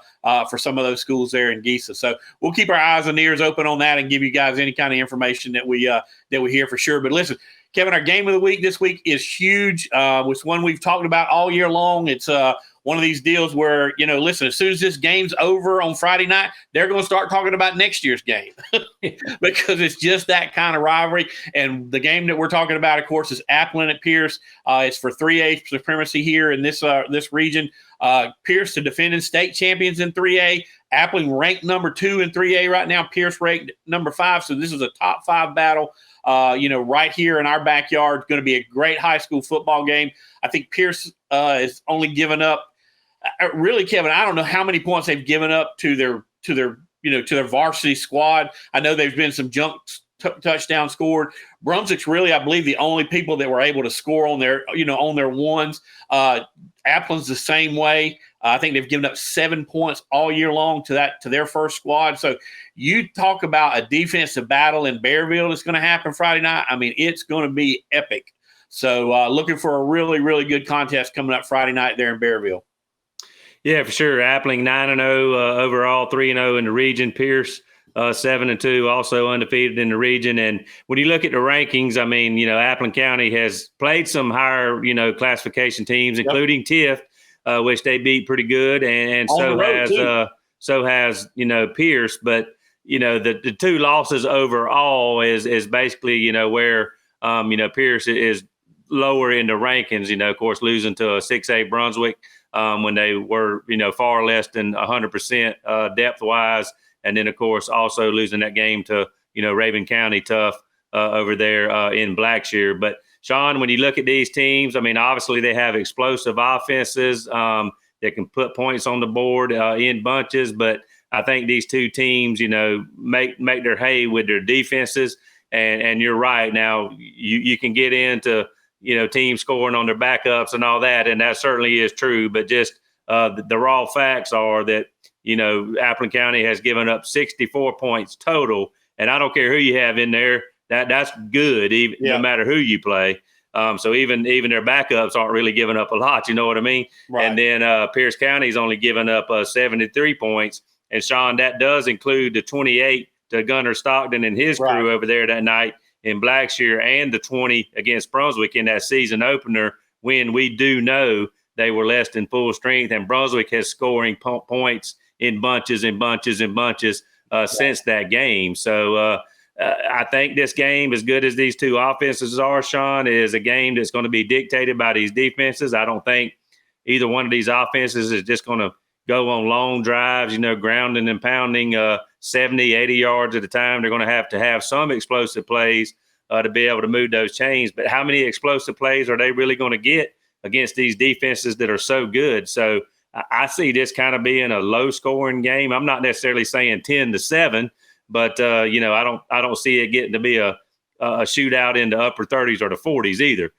some of those schools there in GISA. So we'll keep our eyes and ears open on that and give you guys any kind of information that we hear for sure. But listen, Kevin, our game of the week this week is huge. It's one we've talked about all year long. It's one of these deals where, listen, as soon as this game's over on Friday night, they're going to start talking about next year's game because it's just that kind of rivalry. And the game that we're talking about, of course, is Applin at Pierce. It's for 3A supremacy here in this region. Pierce, the defending state champions in 3A. Applin ranked number 2 in 3A right now. Pierce ranked number 5. So this is a top 5 battle. Right here in our backyard. It's going to be a great high school football game. I think Pierce is only given up. Really, Kevin, I don't know how many points they've given up to their varsity squad. I know there's been some junk touchdowns scored. Brunswick's really, I believe, the only people that were able to score on their ones. Applin's the same way. I think they've given up 7 points all year long to their first squad. So you talk about a defensive battle in Bearville that's going to happen Friday night. I mean, it's going to be epic. So looking for a really, really good contest coming up Friday night there in Bearville. Yeah, for sure. Appling 9-0 overall, 3-0 in the region. Pierce 7-2, also undefeated in the region. And when you look at the rankings, I mean, Appling County has played some higher, classification teams, including TIFF, which they beat pretty good, and so has Pierce. But the two losses overall is basically where Pierce is lower in the rankings. Of course, losing to a 6A Brunswick when they were far less than 100% depth wise. And then, of course, also losing that game to, Raven County tough over there in Blackshear. But, Sean, when you look at these teams, I mean, obviously they have explosive offenses that can put points on the board in bunches. But I think these two teams, make their hay with their defenses. And you're right. Now, you can get into, teams scoring on their backups and all that, and that certainly is true. But just the raw facts are that, Appling County has given up 64 points total, and I don't care who you have in there. That's good, no matter who you play. So even their backups aren't really giving up a lot. You know what I mean? Right. And then Pierce County's only given up 73 points. And Sean, that does include the 28 to Gunnar Stockton and his crew over there that night in Blackshear, and the 20 against Brunswick in that season opener, when we do know they were less than full strength, and Brunswick has scoring points in bunches and bunches and bunches since that game. So I think this game, as good as these two offenses are, Sean, is a game that's going to be dictated by these defenses. I don't think either one of these offenses is just going to go on long drives, grounding and pounding 70, 80 yards at a time. They're going to have some explosive plays to be able to move those chains. But how many explosive plays are they really going to get against these defenses that are so good? So I see this kind of being a low-scoring game. I'm not necessarily saying 10-7, but I don't see it getting to be a shootout in the upper 30s or the 40s either.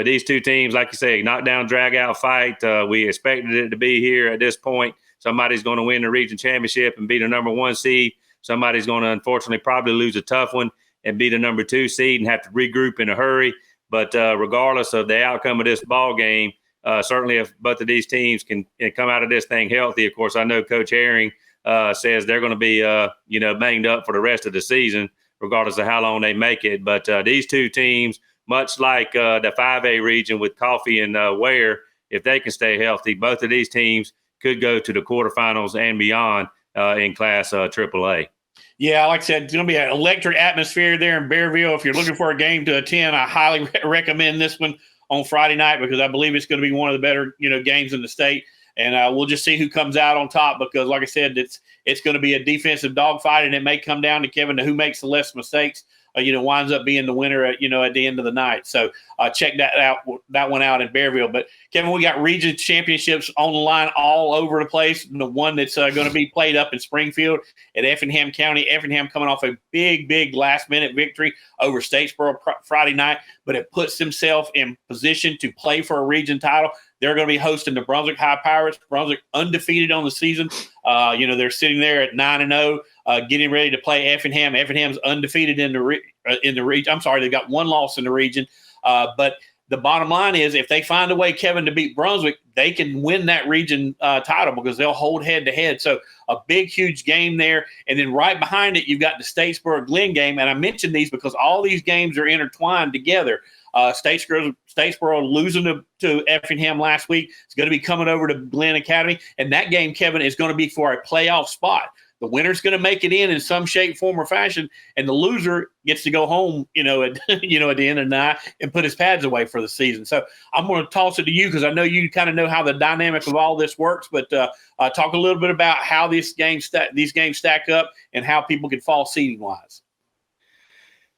These two teams, like you say, knockdown, drag-out fight. We expected it to be here at this point. Somebody's going to win the region championship and be the number 1 seed. Somebody's going to, unfortunately, probably lose a tough one and be the number 2 seed and have to regroup in a hurry. But regardless of the outcome of this ball game, certainly if both of these teams can come out of this thing healthy. Of course, I know Coach Herring says they're going to be, banged up for the rest of the season, regardless of how long they make it. But these two teams, much like the 5A region with Coffee and Ware, if they can stay healthy, both of these teams could go to the quarterfinals and beyond in Class AAA. Yeah, like I said, it's going to be an electric atmosphere there in Bearville. If you're looking for a game to attend, I highly recommend this one on Friday night, because I believe it's going to be one of the better, games in the state. And we'll just see who comes out on top, because, like I said, it's going to be a defensive dogfight, and it may come down to Kevin to who makes the less mistakes. Winds up being the winner at the end of the night. So check that one out in Bearville. But Kevin, we got region championships on the line all over the place. The one that's going to be played up in Springfield at Effingham County. Effingham coming off a big last minute victory over Statesboro Friday night, but it puts themselves in position to play for a region title. They're going to be hosting the Brunswick High Pirates. Brunswick undefeated on the season. They're sitting there at 9-0, getting ready to play Effingham. Effingham's undefeated in the region. I'm sorry, they've got one loss in the region. But the bottom line is, if they find a way, Kevin, to beat Brunswick, they can win that region title, because they'll hold head-to-head. So a big, huge game there. And then right behind it, you've got the Statesboro-Glenn game. And I mentioned these because all these games are intertwined together. Statesboro losing to Effingham last week. It's going to be coming over to Glenn Academy. And that game, Kevin, is going to be for a playoff spot. The winner's going to make it in some shape, form, or fashion, and the loser gets to go home, at the end of the night and put his pads away for the season. So I'm going to toss it to you, because I know you kind of know how the dynamic of all this works. But talk a little bit about how these games stack up and how people can fall seeding wise.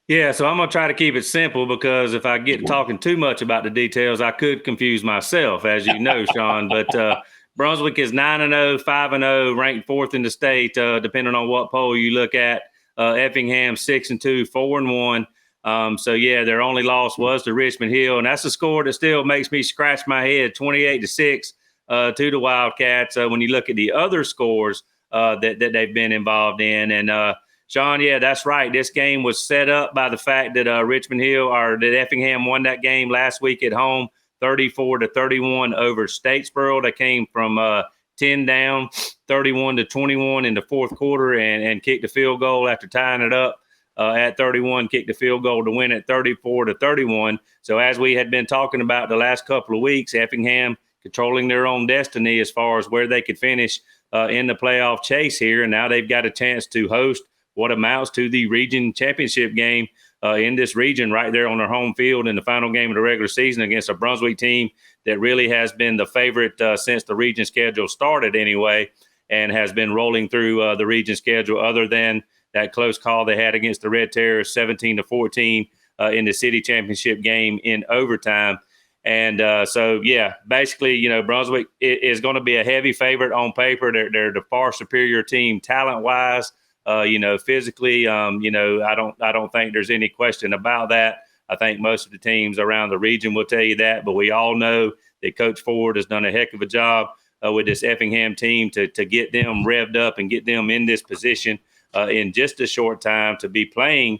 Yeah, so I'm going to try to keep it simple, because if I get talking too much about the details, I could confuse myself, as you know, Sean. But Brunswick is 9-0, 5-0, ranked 4th in the state, depending on what poll you look at. Effingham 6-2, 4-1. So yeah, their only loss was to Richmond Hill, and that's a score that still makes me scratch my head. 28-6 to the Wildcats. When you look at the other scores that they've been involved in, and Sean, yeah, that's right. This game was set up by the fact that Richmond Hill or that Effingham won that game last week at home, 34-31 over Statesboro. They came from 10 down, 31-21 in the fourth quarter, and kicked the field goal after tying it up at 31, kicked the field goal to win at 34-31. So as we had been talking about the last couple of weeks, Effingham controlling their own destiny as far as where they could finish in the playoff chase here. And now they've got a chance to host what amounts to the region championship game in this region right there on their home field in the final game of the regular season against a Brunswick team that really has been the favorite since the region schedule started anyway, and has been rolling through the region schedule other than that close call they had against the Red Terrors 17-14 in the city championship game in overtime. And so, yeah, basically, Brunswick is going to be a heavy favorite on paper. They're the far superior team talent-wise. Physically, I don't think there's any question about that. I think most of the teams around the region will tell you that, but we all know that Coach Ford has done a heck of a job with this Effingham team to get them revved up and get them in this position in just a short time to be playing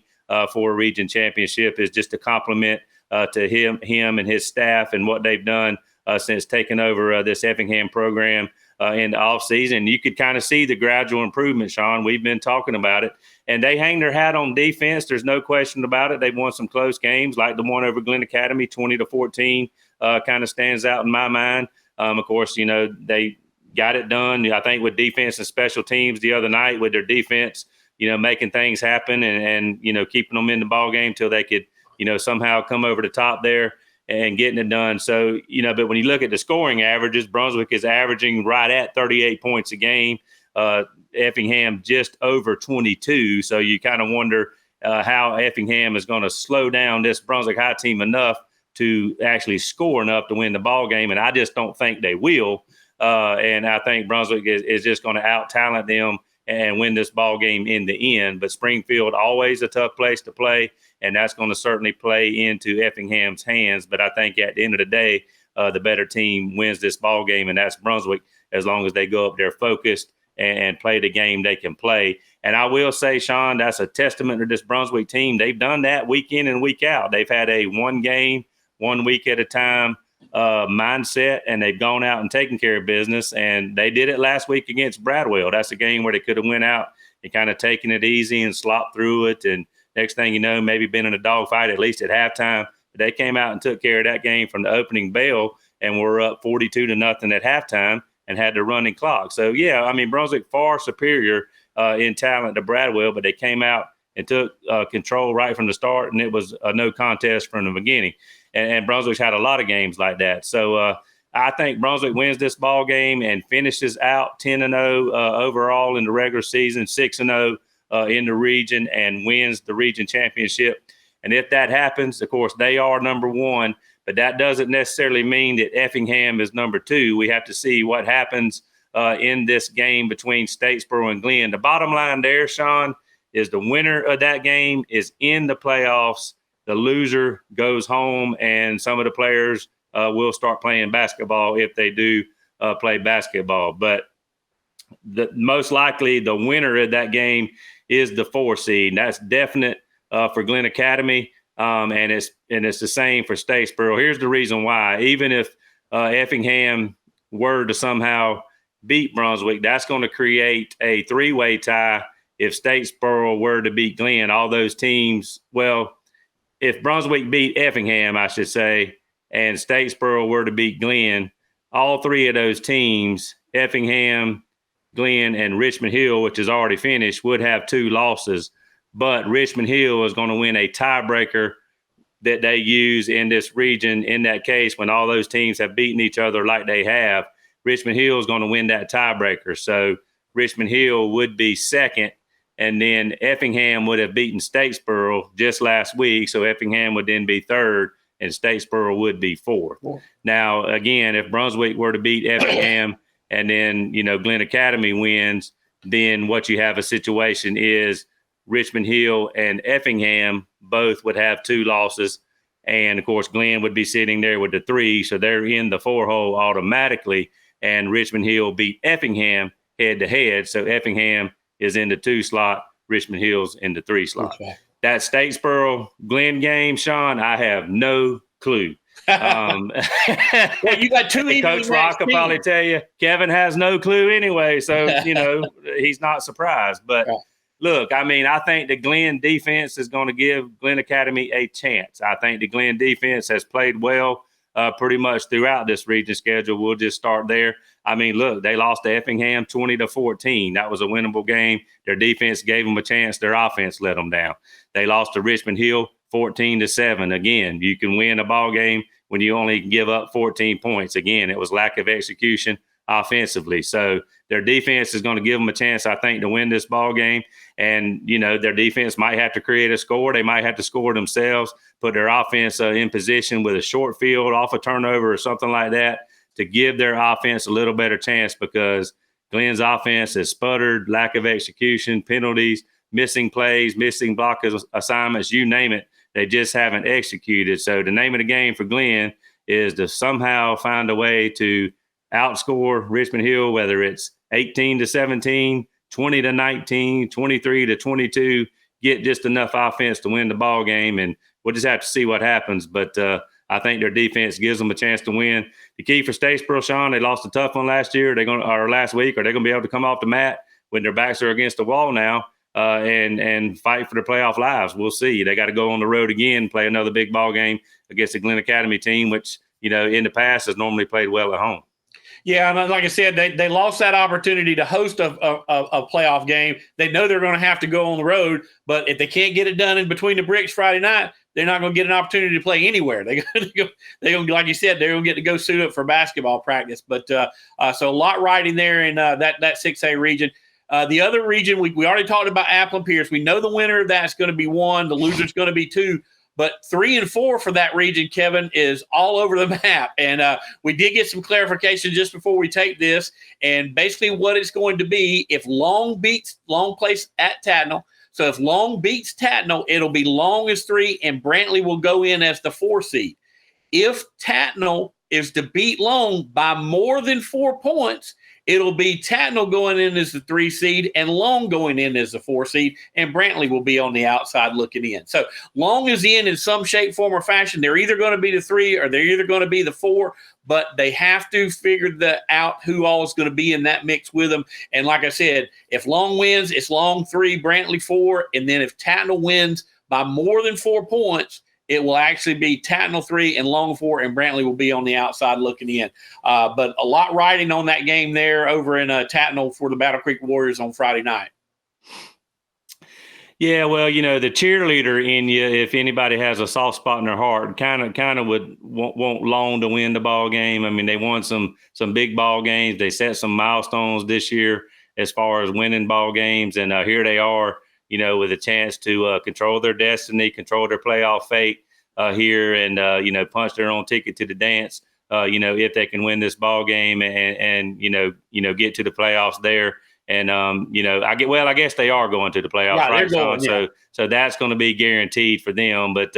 for a region championship is just a compliment to him and his staff and what they've done since taking over this Effingham program in the offseason. You could kind of see the gradual improvement, Sean. We've been talking about it. And they hang their hat on defense. There's no question about it. They've won some close games, like the one over Glen Academy, 20-14, kind of stands out in my mind. Of course, they got it done, I think, with defense and special teams the other night with their defense, making things happen and keeping them in the ball game till they could, somehow come over the top there and getting it done. So, but when you look at the scoring averages, Brunswick is averaging right at 38 points a game. Effingham just over 22. So you kind of wonder how Effingham is going to slow down this Brunswick High team enough to actually score enough to win the ball game. And I just don't think they will. And I think Brunswick is just going to out-talent them and win this ball game in the end. But Springfield, always a tough place to play, and that's going to certainly play into Effingham's hands. But I think at the end of the day, the better team wins this ball game, and that's Brunswick, as long as they go up there focused and play the game they can play. And I will say, Sean, that's a testament to this Brunswick team. They've done that week in and week out. They've had a one game, 1 week at a time mindset, and they've gone out and taken care of business. And they did it last week against Bradwell. That's a game where they could have went out and kind of taken it easy and slopped through it. And next thing you know, maybe been in a dogfight at least at halftime. But they came out and took care of that game from the opening bell and were up 42-0 at halftime and had the running clock. So, yeah, I mean, Brunswick far superior in talent to Bradwell, but they came out and took control right from the start, and it was a no contest from the beginning. And Brunswick's had a lot of games like that. So I think Brunswick wins this ball game and finishes out 10-0 overall in the regular season, 6-0 in the region, and wins the region championship. And if that happens, of course, they are number one, but that doesn't necessarily mean that Effingham is number two. We have to see what happens in this game between Statesboro and Glen. The bottom line there, Sean, is the winner of that game is in the playoffs. The loser goes home, and some of the players will start playing basketball if they do play basketball. But most likely the winner of that game is the 4 seed. And that's definite for Glen Academy, and it's the same for Statesboro. Here's the reason why. Even if Effingham were to somehow beat Brunswick, that's going to create a 3-way tie. If Statesboro were to beat Glen, all those teams, well, if Brunswick beat Effingham, I should say, and Statesboro were to beat Glen, all 3 of those teams, Effingham, Glen, and Richmond Hill, which is already finished, would have 2 losses. But Richmond Hill is going to win a tiebreaker that they use in this region. In that case, when all those teams have beaten each other like they have, Richmond Hill is going to win that tiebreaker. So Richmond Hill would be second. And then Effingham would have beaten Statesboro just last week. So Effingham would then be third and Statesboro would be fourth. Now, again, if Brunswick were to beat Effingham and then, Glen Academy wins, then what you have a situation is Richmond Hill and Effingham both would have 2 losses. And, of course, Glenn would be sitting there with the 3, so they're in the 4 hole automatically. And Richmond Hill beat Effingham head-to-head, so Effingham is in the 2 slot, Richmond Hill's in the 3 slot. Okay. That Statesboro-Glenn game, Sean, I have no clue. Well, you got 2 evenly Coach Rock will probably tell you, Kevin has no clue anyway, so, he's not surprised. But, look, I mean, I think the Glenn defense is going to give Glenn Academy a chance. I think the Glenn defense has played well pretty much throughout this region schedule. We'll just start there. I mean, look, they lost to Effingham 20-14. That was a winnable game. Their defense gave them a chance. Their offense let them down. They lost to Richmond Hill 14-7. Again, you can win a ball game when you only give up 14 points. Again, it was lack of execution offensively. So their defense is going to give them a chance, I think, to win this ball game. And, their defense might have to create a score. They might have to score themselves, put their offense in position with a short field off a turnover or something like that to give their offense a little better chance, because Glenn's offense has sputtered, lack of execution, penalties, missing plays, missing block assignments, you name it. They just haven't executed. So the name of the game for Glenn is to somehow find a way to outscore Richmond Hill, whether it's 18-17, 20-19, 23-22, get just enough offense to win the ball game. And we'll just have to see what happens. But I think their defense gives them a chance to win. The key for Statesboro, Sean, they lost a tough one last week. Are they going to be able to come off the mat when their backs are against the wall now and fight for their playoff lives? We'll see. They got to go on the road again, play another big ball game against the Glenn Academy team, which, in the past has normally played well at home. Yeah, and like I said, they lost that opportunity to host a playoff game. They know they're going to have to go on the road, but if they can't get it done in between the bricks Friday night, they're not going to get an opportunity to play anywhere. They're going to, like you said, they're going to get to go suit up for basketball practice. But so a lot riding there in that 6A region. The other region, we already talked about Apple and Pierce. We know the winner of that's going to be 1. The loser's going to be 2. But 3 and 4 for that region, Kevin, is all over the map. And we did get some clarification just before we take this. And basically what it's going to be, if Long plays at Tatnall. So if Long beats Tatnall, it'll be Long as 3 and Brantley will go in as the 4 seed. If Tatnall is to beat Long by more than 4 points, it'll be Tatnall going in as the 3 seed and Long going in as the 4 seed, and Brantley will be on the outside looking in. So Long is in some shape, form, or fashion. They're either going to be the 3 or they're either going to be the 4, but they have to figure out who all is going to be in that mix with them. And like I said, if Long wins, it's Long 3, Brantley 4, and then if Tatnall wins by more than 4 points, it will actually be Tatnall 3 and Long 4, and Brantley will be on the outside looking in. But a lot riding on that game there over in Tatnall for the Battle Creek Warriors on Friday night. Yeah, well, the cheerleader in you, if anybody has a soft spot in their heart, kind of would want Long to win the ball game. I mean, they won some big ball games. They set some milestones this year as far as winning ball games, and here they are, with a chance to control their destiny, control their playoff fate here, and punch their own ticket to the dance. If they can win this ball game and get to the playoffs there. And I guess they are going to the playoffs, right? Going, yeah. So that's going to be guaranteed for them. But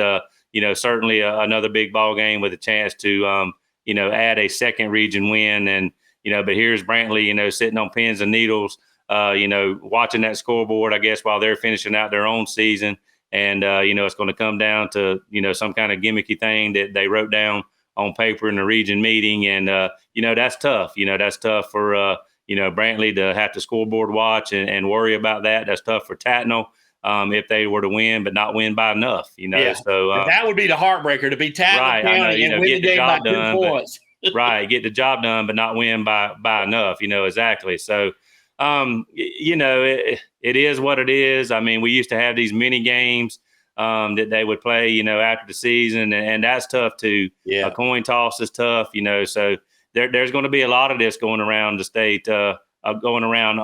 certainly another big ball game with a chance to add a second region win. And but here's Brantley, sitting on pins and needles. Watching that scoreboard, I guess, while they're finishing out their own season. And, it's going to come down to, some kind of gimmicky thing that they wrote down on paper in the region meeting. And, that's tough. That's tough for, Brantley to have to scoreboard watch and worry about that. That's tough for Tatnall if they were to win, but not win by enough, Yeah. So that would be the heartbreaker, to be Tatnall County and win the game by 2 points. Right. Get the job done, but not win by enough, exactly. So, it is what it is. I mean, we used to have these mini games that they would play, after the season, and that's tough too. Yeah. A coin toss is tough, so there's going to be a lot of this going around the state, going around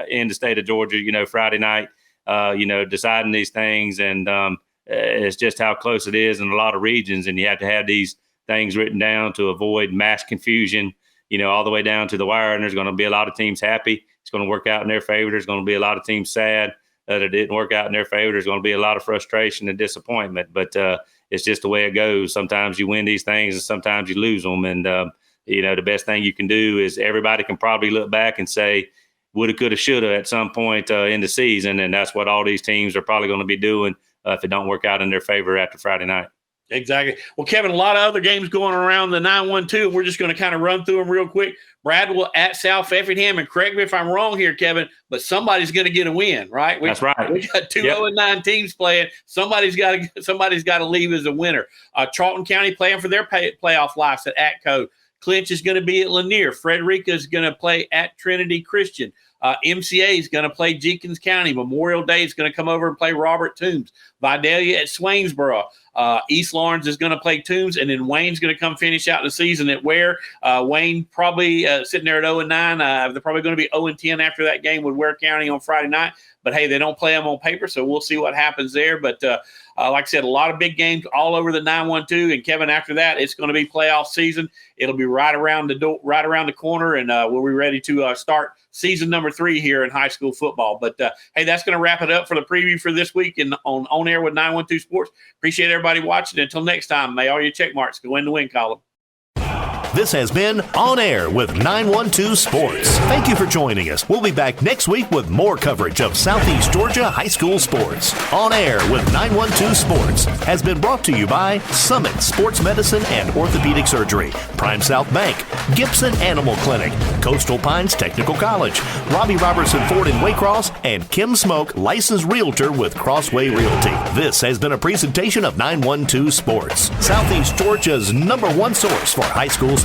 in the state of Georgia, Friday night, deciding these things. And it's just how close it is in a lot of regions. And you have to have these things written down to avoid mass confusion, all the way down to the wire. And there's going to be a lot of teams happy. It's going to work out in their favor. There's going to be a lot of teams sad. that it didn't work out in their favor. There's going to be a lot of frustration and disappointment, but it's just the way it goes. Sometimes you win these things and sometimes you lose them. And, the best thing you can do is everybody can probably look back and say, woulda, coulda, shoulda at some point in the season. And that's what all these teams are probably going to be doing if it don't work out in their favor after Friday night. Exactly. Well, Kevin, a lot of other games going around the 912. We're just going to kind of run through them real quick. Bradwell at South Effingham, and correct me if I'm wrong here, Kevin, but somebody's going to get a win, right? That's right. We got 2-0-9 teams playing. Somebody's got to leave as a winner. Charlton County playing for their playoff lives at Atco. Clinch is going to be at Lanier. Frederica is going to play at Trinity Christian. MCA is going to play Jenkins County. Memorial Day is going to come over and play Robert Toombs. Vidalia at Swainsboro. East Lawrence is going to play Toombs, and then Wayne's going to come finish out the season at Ware. Wayne probably sitting there at 0-9. They're probably going to be 0-10 after that game with Ware County on Friday night. But, hey, they don't play them on paper, so we'll see what happens there. But, like I said, a lot of big games all over the 912. And, Kevin, after that, it's going to be playoff season. It'll be right around the corner, and we'll be ready to start season number 3 here in high school football. But, hey, that's going to wrap it up for the preview for this week on Air with 912 Sports. Appreciate everybody watching. Until next time, may all your check marks go in the win column. This has been On Air with 912 Sports. Thank you for joining us. We'll be back next week with more coverage of Southeast Georgia high school sports. On Air with 912 Sports has been brought to you by Summit Sports Medicine and Orthopedic Surgery, Prime South Bank, Gibson Animal Clinic, Coastal Pines Technical College, Robbie Robertson Ford in Waycross, and Kim Smoke, licensed realtor with Crossway Realty. This has been a presentation of 912 Sports, Southeast Georgia's #1 source for high school sports.